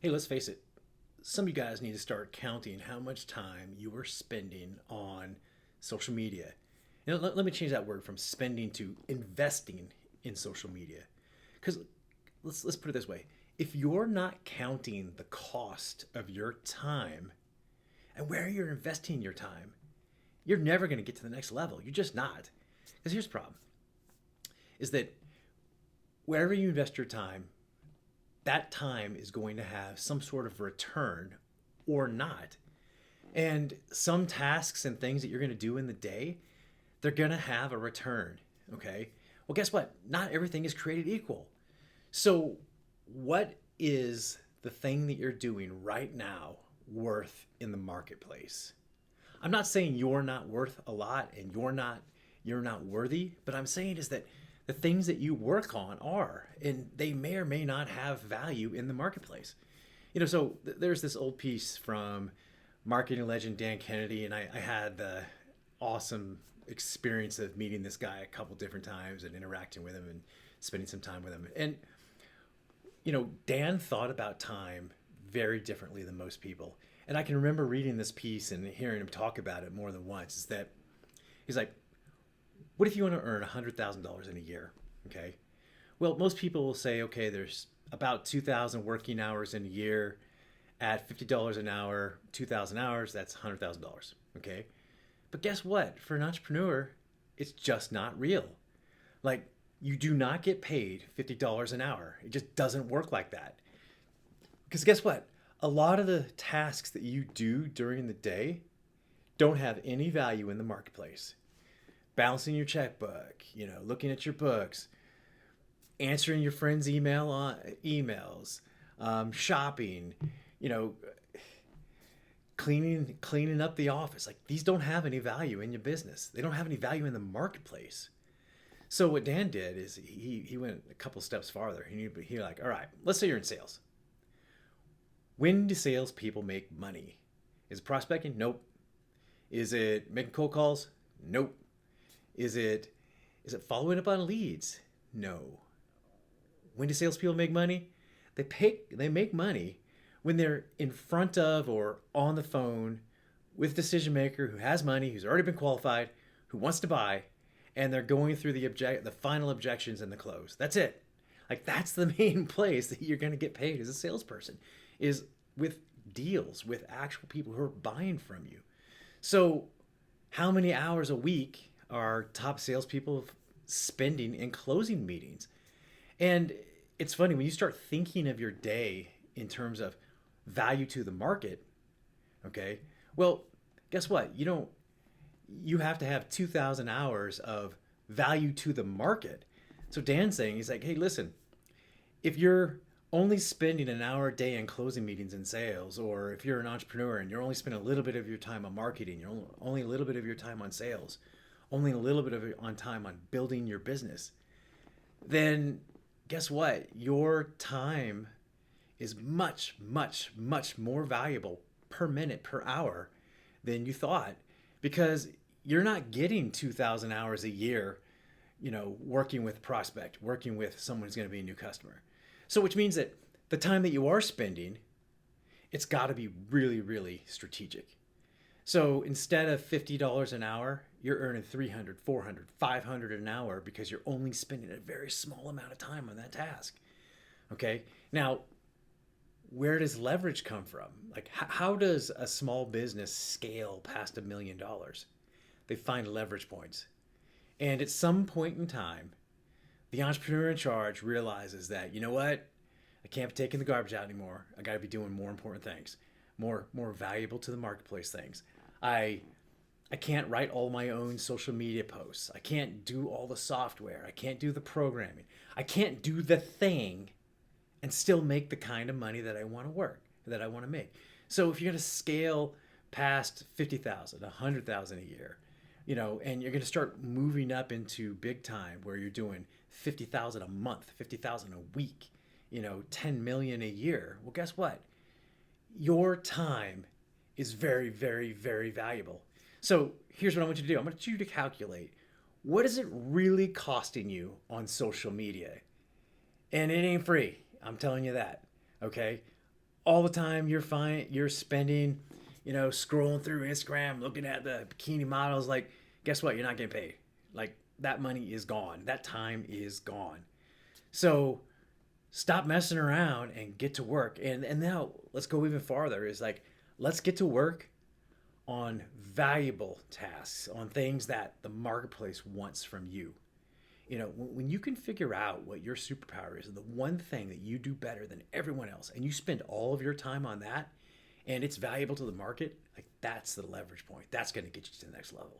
Hey, let's face it. Some of you guys need to start counting how much time you are spending on social media. Let me change that word from spending to investing in social media. Because let's put it this way: if you're not counting the cost of your time and where you're investing your time, you're never going to get to the next level. You're just not. Because here's the problem: is that wherever you invest your time, that time is going to have some sort of return or not. And some tasks and things that you're going to do in the day, they're going to have a return. Okay. Well, guess what? Not everything is created equal. So, what is the thing that you're doing right now worth in the marketplace? I'm not saying you're not worth a lot and you're not worthy, but I'm saying is that the things that you work on are, and they may or may not have value in the marketplace. There's this old piece from marketing legend Dan Kennedy, and I had the awesome experience of meeting this guy a couple different times and interacting with him and spending some time with him. And Dan thought about time very differently than most people. And I can remember reading this piece and hearing him talk about it more than once. Is that he's like, what if you want to earn $100,000 in a year? Okay. Well, most people will say, okay, there's about 2,000 working hours in a year at $50 an hour, 2,000 hours, that's $100,000. Okay. But guess what? For an entrepreneur, it's just not real. Like, you do not get paid $50 an hour. It just doesn't work like that. Because guess what? A lot of the tasks that you do during the day don't have any value in the marketplace. Balancing your checkbook, looking at your books, answering your friends' emails, shopping, you know, cleaning up the office. Like, these don't have any value in your business. They don't have any value in the marketplace. So what Dan did is he went a couple steps farther. He like, all right, let's say you're in sales. When do salespeople make money? Is it prospecting? Nope. Is it making cold calls? Nope. Is it following up on leads? No. When do salespeople make money? They make money when they're in front of or on the phone with a decision maker who has money, who's already been qualified, who wants to buy, and they're going through the final objections and the close. That's it. Like, that's the main place that you're going to get paid as a salesperson, is with deals with actual people who are buying from you. So, how many hours a week are top salespeople spending in closing meetings? And it's funny when you start thinking of your day in terms of value to the market. Okay, well, guess what? You have to have 2,000 hours of value to the market. So Dan's saying, he's like, hey, listen, if you're only spending an hour a day in closing meetings and sales, or if you're an entrepreneur and you're only spending a little bit of your time on marketing, you're only a little bit of your time on sales, only a little bit of it on time on building your business, then guess what? Your time is much, much, much more valuable per minute, per hour than you thought, because you're not getting 2,000 hours a year, working with prospect, working with someone who's going to be a new customer. So which means that the time that you are spending, it's got to be really, really strategic. So instead of $50 an hour, you're earning 300, 400, 500 an hour because you're only spending a very small amount of time on that task. Okay. Now, where does leverage come from? Like, how does a small business scale past $1 million? They find leverage points. And at some point in time, the entrepreneur in charge realizes that, you know what? I can't be taking the garbage out anymore. I got to be doing more important things, more valuable to the marketplace things. I can't write all my own social media posts. I can't do all the software. I can't do the programming. I can't do the thing and still make the kind of money that I want to make. So if you're going to scale past 50,000, 100,000 a year, and you're going to start moving up into big time where you're doing 50,000 a month, 50,000 a week, 10 million a year. Well, guess what? Your time is very, very, very valuable. So here's what I want you to do. I want you to calculate, what is it really costing you on social media? And it ain't free. I'm telling you that. Okay. all the time you're spending, scrolling through Instagram, looking at the bikini models, like, guess what? You're not getting paid. Like, that money is gone. That time is gone. So stop messing around and get to work. And now let's go even farther. Is like, let's get to work on valuable tasks, on things that the marketplace wants from you. When you can figure out what your superpower is, the one thing that you do better than everyone else, and you spend all of your time on that, and it's valuable to the market, like, that's the leverage point. That's going to get you to the next level.